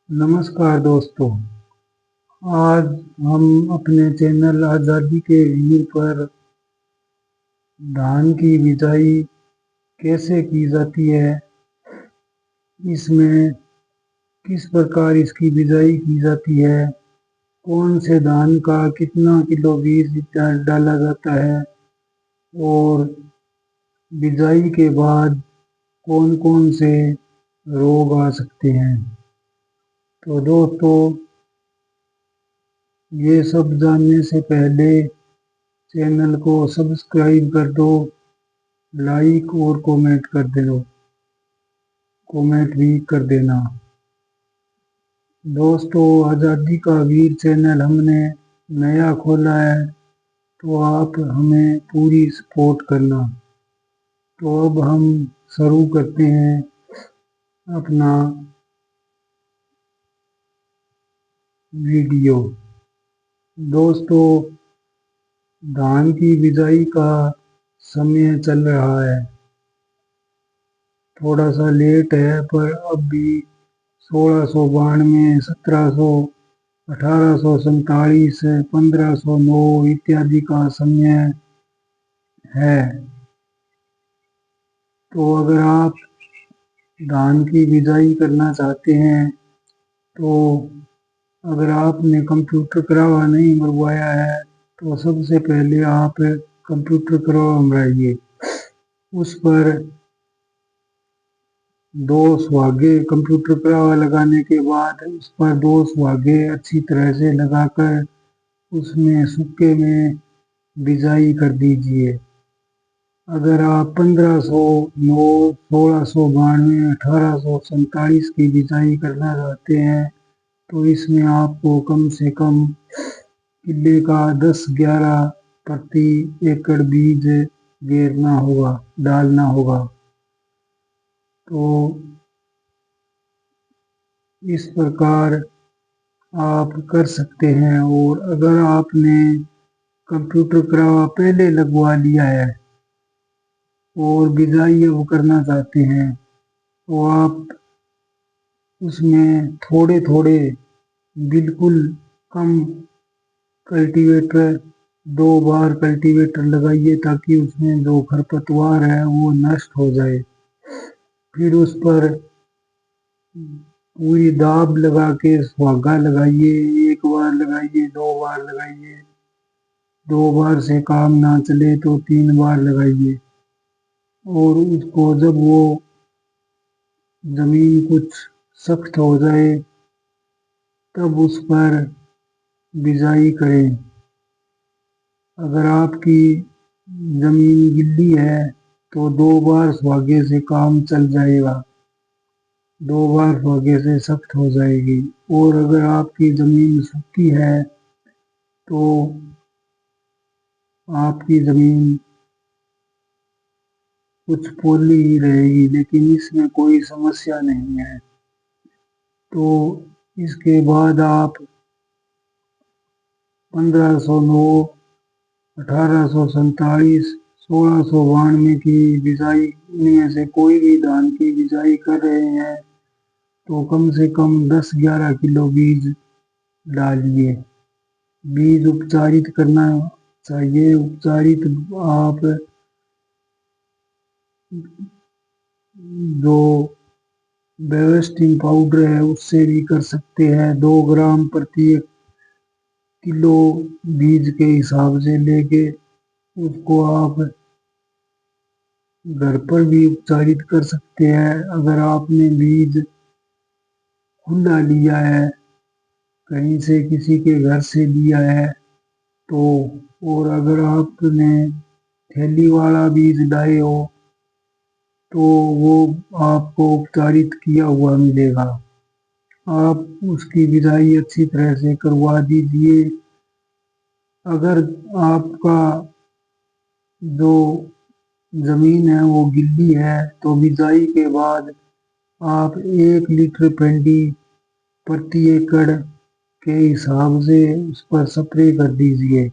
नमस्कार दोस्तों। आज हम अपने चैनल आज़ादी के वीर पर धान की बिजाई कैसे की जाती है, इसमें किस प्रकार इसकी बिजाई की जाती है, कौन से धान का कितना किलो बीज डाला जाता है और बिजाई के बाद कौन कौन से रोग आ सकते हैं। तो दोस्तों, ये सब जानने से पहले चैनल को सब्सक्राइब कर दो, लाइक और कमेंट भी कर देना। दोस्तों, आज़ादी का वीर चैनल हमने नया खोला है, तो आप हमें पूरी सपोर्ट करना। तो अब हम शुरू करते हैं अपना वीडियो। दोस्तों, धान की बिजाई का समय चल रहा है, थोड़ा सा लेट है, पर अब भी 1692, 1700, 1847, 1509 इत्यादि का समय है। तो अगर आप धान की बिजाई करना चाहते हैं, तो अगर आपने कंप्यूटर करावा नहीं मंगवाया है, तो सबसे पहले आप कंप्यूटर करावा मंगाइए। उस पर दो सुहागे कंप्यूटर करावा लगाने के बाद उस पर दो सुहागे अच्छी तरह से लगाकर उसमें सूखे में बिजाई कर दीजिए। अगर आप 1509, 1692, 1847 की बिजाई करना चाहते हैं, तो इसमें आपको कम से कम किले का 10-11 प्रति एकड़ बीज डालना होगा। तो इस प्रकार आप कर सकते हैं। और अगर आपने कंप्यूटर करावा पहले लगवा लिया है और बिजाई अब करना चाहते हैं, तो आप उसमें थोड़े थोड़े बिल्कुल कम कल्टीवेटर 2 बार कल्टीवेटर लगाइए, ताकि उसमें जो खरपतवार है वो नष्ट हो जाए। फिर उस पर पूरी दाब लगा के सुहागा लगाइए। 1 बार लगाइए, 2 बार लगाइए, 2 बार से काम ना चले तो 3 बार लगाइए। और उसको जब वो जमीन कुछ सख्त हो जाए, तब उस पर बिजाई करें। अगर आपकी जमीन गिल्ली है, तो 2 बार सुहागे से काम चल जाएगा, 2 बार सुहागे से सख्त हो जाएगी। और अगर आपकी जमीन सूखी है, तो आपकी जमीन कुछ पोली ही रहेगी, लेकिन इसमें कोई समस्या नहीं है। तो इसके बाद आप 1509, 1847, 1692 की बिजाई में से कोई भी धान की बिजाई कर रहे हैं, तो कम से कम 10-11 किलो बीज डालिए। बीज उपचारित करना चाहिए। उपचारित आप जो बेवस्टिन पाउडर है उससे भी कर सकते हैं। 2 ग्राम प्रति किलो बीज के हिसाब से लेके उसको आप घर पर भी उपचारित कर सकते हैं। अगर आपने बीज खुला लिया है, कहीं से किसी के घर से लिया है, तो और अगर आपने थैली वाला बीज लाए हो, तो वो आपको उपचारित किया हुआ मिलेगा। आप उसकी बिजाई अच्छी तरह से करवा दीजिए। अगर आपका जो जमीन है वो गिल्ली है, तो बिजाई के बाद आप 1 लीटर पेंडी प्रति एकड़ के हिसाब से उस पर स्प्रे कर दीजिए।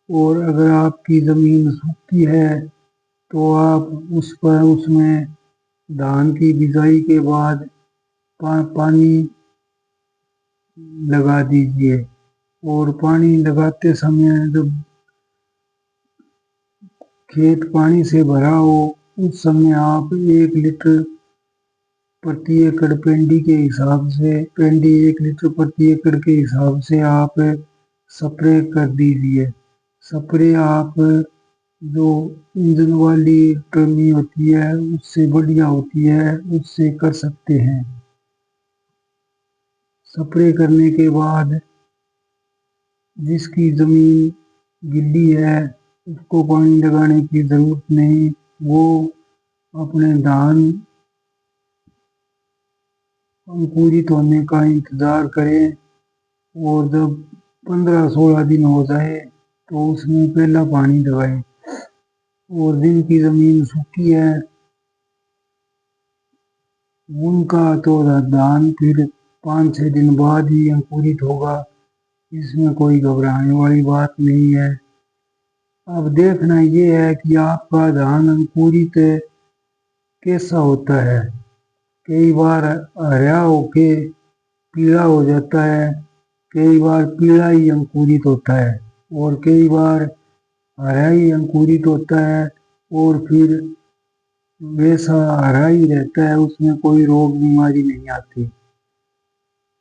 और अगर आपकी जमीन सूखी है, तो आप उसमें धान की बिजाई के बाद पानी लगा दीजिए। और पानी लगाते समय जब खेत पानी से भरा हो उस समय आप 1 लीटर प्रति एकड़ पेंडी 1 लीटर प्रति एकड़ के हिसाब से आप स्प्रे कर दीजिए। स्प्रे आप जो इंजन वाली ट्रमी होती है उससे बढ़िया होती है, उससे कर सकते हैं। स्प्रे करने के बाद जिसकी जमीन गिल्ली है उसको पानी लगाने की जरूरत नहीं, वो अपने धान अंकुरित होने का इंतजार करें। और जब 15-16 दिन हो जाए तो उसमें पहला पानी लगाएं। और जिनकी जमीन सूखी है उनका तो धान फिर 5-6 दिन बाद ही अंकुरित होगा, इसमें कोई घबराने वाली बात नहीं है। अब देखना ये है कि आपका धान अंकुरित कैसा होता है। कई बार हरा होके पीला हो जाता है, कई बार पीला ही अंकुरित होता है, और कई बार हरा ही अंकुरित होता है और फिर वैसा हरा ही रहता है, उसमें कोई रोग बीमारी नहीं आती।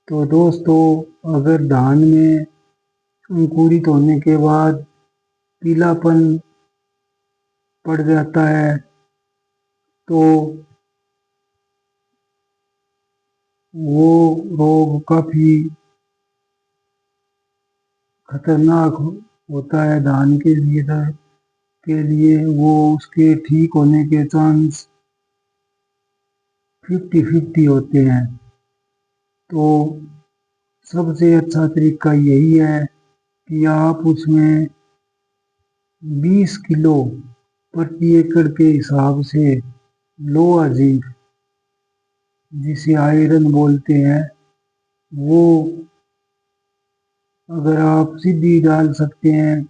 तो दोस्तों, अगर धान में अंकुरित होने के बाद पीलापन पड़ जाता है तो वो रोग काफी खतरनाक होता है धान के लिए। वो उसके ठीक होने के चांस 50-50 होते हैं। तो सबसे अच्छा तरीका यही है कि आप उसमें 20 किलो प्रति एकड़ के हिसाब से लोहा जिंक, जिसे आयरन बोलते हैं, वो अगर आप सीधी डाल सकते हैं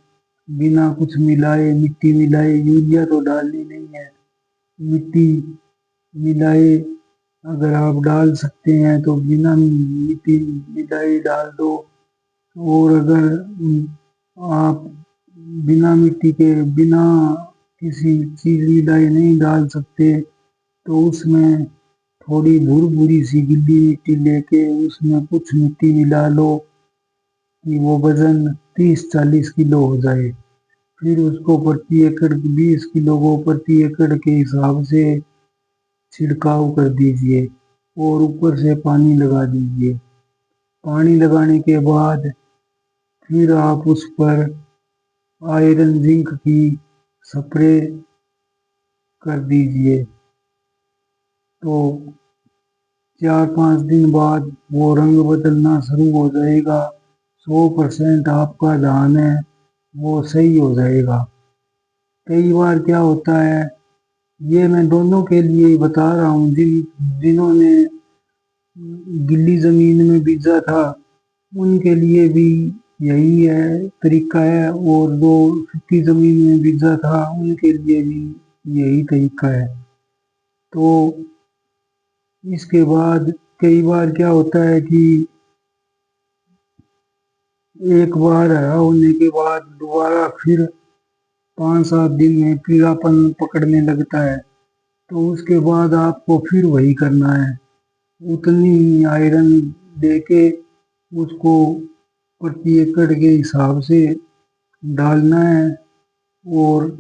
बिना कुछ मिलाए, मिट्टी मिलाए, यूरिया तो डालनी नहीं है, मिट्टी मिलाए अगर आप डाल सकते हैं तो बिना मिट्टी मिलाए डाल दो। और अगर आप बिना मिट्टी के, बिना किसी चीज मिलाए नहीं डाल सकते तो उसमें थोड़ी भूरी सी गिल्ली मिट्टी लेके उसमें कुछ मिट्टी मिला लो कि वो वजन 30-40 किलो हो जाए। फिर उसको प्रति एकड़ 20 किलो को प्रति एकड़ के हिसाब से छिड़काव कर दीजिए और ऊपर से पानी लगा दीजिए। पानी लगाने के बाद फिर आप उस पर आयरन जिंक की स्प्रे कर दीजिए। तो 4-5 दिन बाद वो रंग बदलना शुरू हो जाएगा। 100% आपका धान है वो सही हो जाएगा। कई बार क्या होता है, ये मैं दोनों के लिए ही बता रहा हूँ, जिन्होंने गिल्ली जमीन में बीजा था उनके लिए भी यही है तरीका है, और जो सूखी जमीन में बीजा था उनके लिए भी यही तरीका है। तो इसके बाद कई बार क्या होता है कि एक बार हरा होने के बाद दोबारा फिर 5-7 दिन में पीलापन पकड़ने लगता है, तो उसके बाद आपको फिर वही करना है, उतनी आयरन देके उसको प्रति एकड़ के हिसाब से डालना है। और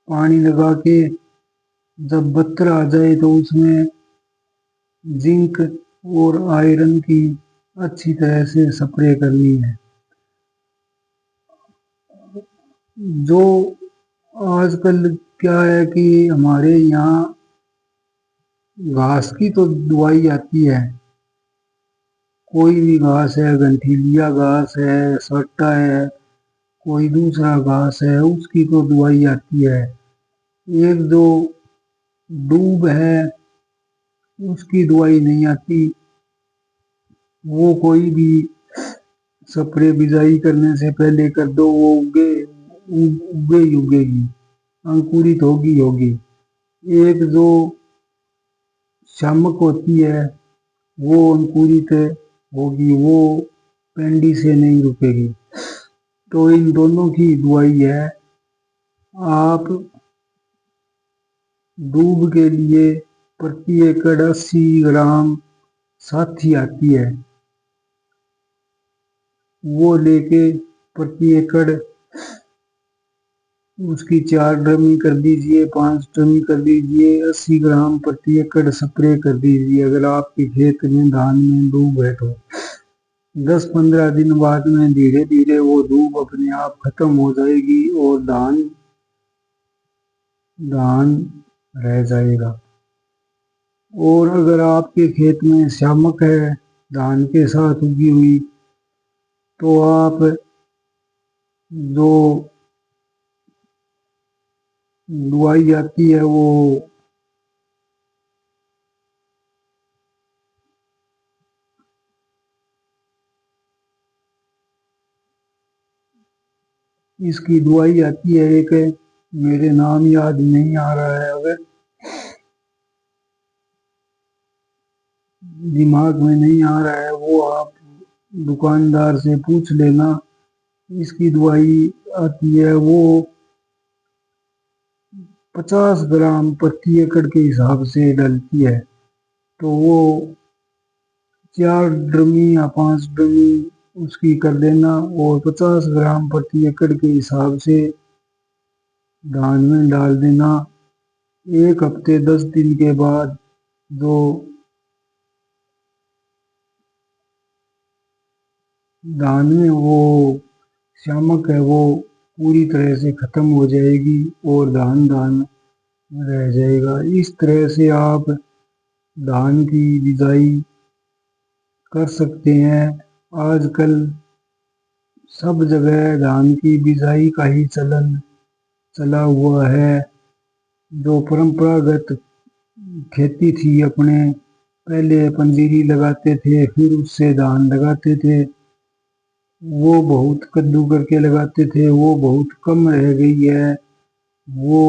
पानी लगा के जब बत्तर आ जाए तो उसमें जिंक और आयरन की अच्छी तरह से स्प्रे करनी है। जो आजकल क्या है कि हमारे यहाँ घास की तो दवाई आती है, कोई भी घास है, गंठीलिया घास है, सट्टा है, कोई दूसरा घास है, उसकी तो दवाई आती है। एक जो डूब है उसकी दवाई नहीं आती, वो कोई भी स्प्रे बिजाई करने से पहले कर दो, वो उगे ही उगेगी, अंकुरित होगी। एक जो शामक होती है वो अंकुरित होगी, वो पेंडी से नहीं रुकेगी। तो इन दोनों की दुआई है। आप दूब के लिए प्रति एकड़ 80 ग्राम साथी आती है, वो लेके प्रति एकड़ उसकी 4 ड्रमी कर दीजिए, 5 ड्रमी कर दीजिए, 80 ग्राम प्रति एकड़ स्प्रे कर दीजिए। अगर आपके खेत में धान में दूब है तो 10-15 दिन बाद में धीरे धीरे वो धूप अपने आप खत्म हो जाएगी और धान रह जाएगा। और अगर आपके खेत में श्यामक है धान के साथ उगी हुई, तो आप जो दवाई आती है वो इसकी दवाई आती है एक, मेरे नाम याद नहीं आ रहा है, अगर दिमाग में नहीं आ रहा है, वो आप दुकानदार से पूछ लेना। इसकी दवाई आती है, वो 50 ग्राम प्रति एकड़ के हिसाब से डलती है। तो वो 4 ड्रमी या 5 ड्रमी उसकी कर देना और 50 ग्राम प्रति एकड़ के हिसाब से धान में डाल देना। 1 हफ्ते 10 दिन के बाद जो धान में वो श्यामक है वो पूरी तरह से खत्म हो जाएगी और धान रह जाएगा। इस तरह से आप धान की बिजाई कर सकते हैं। आजकल सब जगह धान की बिजाई का ही चलन चला हुआ है। जो परंपरागत खेती थी, अपने पहले पंजीरी लगाते थे, फिर उससे धान लगाते थे, वो बहुत कद्दू करके लगाते थे, वो बहुत कम रह गई है। वो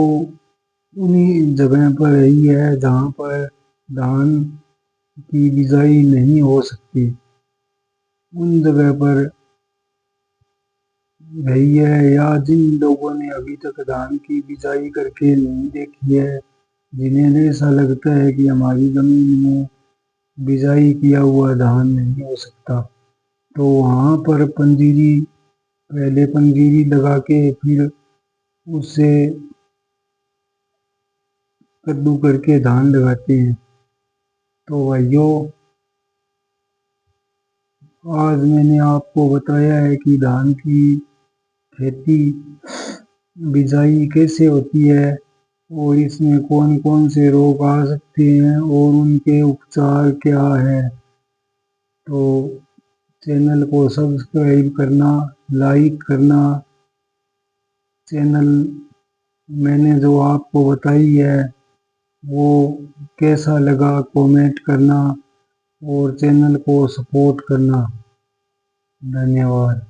उन्हीं जगह पर रही है जहाँ पर धान की बिजाई नहीं हो सकती, उन जगह पर रही है। या जिन लोगों ने अभी तक धान की बिजाई करके नहीं देखी है, जिन्हें ऐसा लगता है कि हमारी जमीन में बिजाई किया हुआ धान नहीं हो सकता, तो वहाँ पर पहले पंजीरी लगा के फिर उससे कद्दू करके धान लगाते हैं। तो भाइयों, आज मैंने आपको बताया है कि धान की खेती बिजाई कैसे होती है और इसमें कौन कौन से रोग आ सकते हैं और उनके उपचार क्या है। तो चैनल को सब्सक्राइब करना, लाइक करना, चैनल मैंने जो आपको बताई है वो कैसा लगा कमेंट करना और चैनल को सपोर्ट करना। धन्यवाद।